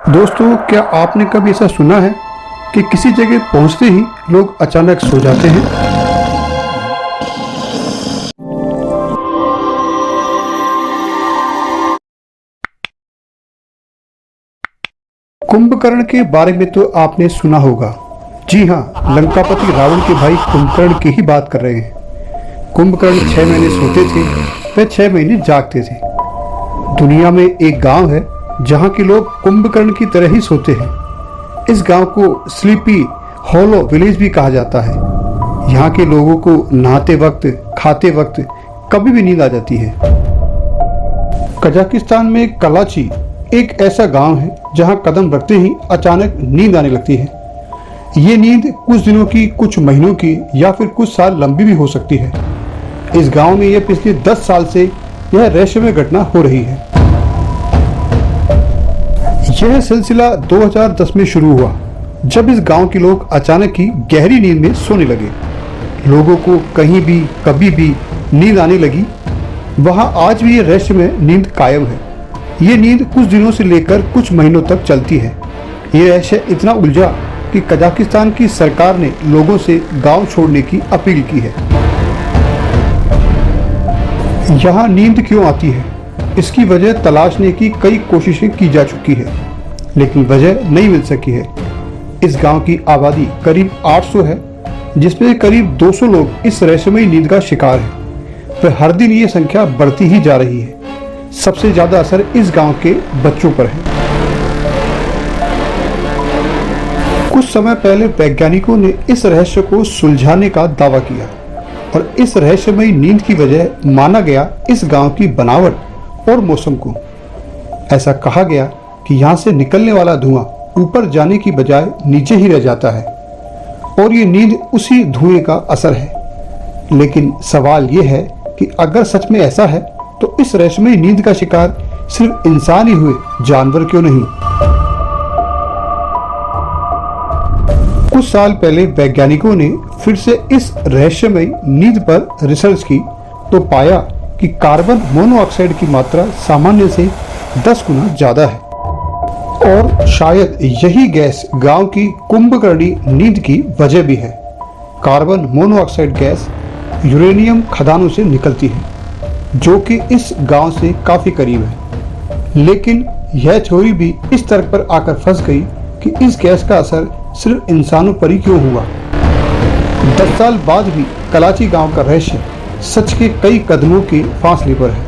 दोस्तों, क्या आपने कभी ऐसा सुना है कि किसी जगह पहुंचते ही लोग अचानक सो जाते हैं? कुंभकर्ण के बारे में तो आपने सुना होगा। जी हाँ, लंकापति रावण के भाई कुंभकर्ण की ही बात कर रहे हैं। कुंभकर्ण 6 महीने सोते थे, वे 6 महीने जागते थे। दुनिया में एक गांव है जहां के लोग कुंभकर्ण की तरह ही सोते हैं। इस गांव को स्लीपी हॉलो विलेज भी कहा जाता है। यहाँ के लोगों को नहाते वक्त, खाते वक्त कभी भी नींद आ जाती है। कजाकिस्तान में कलाची एक ऐसा गांव है जहां कदम रखते ही अचानक नींद आने लगती है। ये नींद कुछ दिनों की, कुछ महीनों की या फिर कुछ साल लंबी भी हो सकती है। इस गांव में यह पिछले 10 साल से यह रहस्यमय घटना हो रही है। यह सिलसिला 2010 में शुरू हुआ, जब इस गांव के लोग अचानक ही गहरी नींद में सोने लगे। लोगों को कहीं भी कभी भी नींद आने लगी। वहां आज भी ये रहस्यमय नींद कायम है। ये नींद कुछ दिनों से लेकर कुछ महीनों तक चलती है। ये रहस्य इतना उलझा कि कजाकिस्तान की सरकार ने लोगों से गांव छोड़ने की अपील की है। यहाँ नींद क्यों आती है, इसकी वजह तलाशने की कई कोशिशें की जा चुकी है, लेकिन वजह नहीं मिल सकी है। इस गांव की आबादी करीब 800 है, जिसमें करीब 200 लोग इस रहस्यमयी नींद का शिकार हैं। पर हर दिन ये संख्या बढ़ती ही जा रही है। सबसे ज्यादा असर इस गांव के बच्चों पर है। कुछ समय पहले वैज्ञानिकों ने इस रहस्य को सुलझाने का दावा किया और इस रहस्यमयी नींद की वजह माना गया इस गांव की बनावट और मौसम को। ऐसा कहा गया कि यहाँ से निकलने वाला धुआं ऊपर जाने की बजाय नीचे ही रह जाता है और ये नींद उसी धुएं का असर है। लेकिन सवाल ये है कि अगर सच में ऐसा है तो इस रहस्यमयी नींद का शिकार सिर्फ इंसान ही हुए, जानवर क्यों नहीं? कुछ साल पहले वैज्ञानिकों ने फिर से इस रहस्यमयी नींद पर रिसर्च की तो पाया कि कार्बन मोनोऑक्साइड की मात्रा सामान्य से 10 गुना ज्यादा है और शायद यही गैस गांव की कुंभकर्णी नींद की वजह भी है। कार्बन मोनोऑक्साइड गैस यूरेनियम खदानों से निकलती है, जो कि इस गांव से काफी करीब है। लेकिन यह थ्योरी भी इस तर्क पर आकर फंस गई कि इस गैस का असर सिर्फ इंसानों पर ही क्यों हुआ। 10 साल बाद भी कलाची गांव का रहस्य सच के कई कदमों के फासले पर है।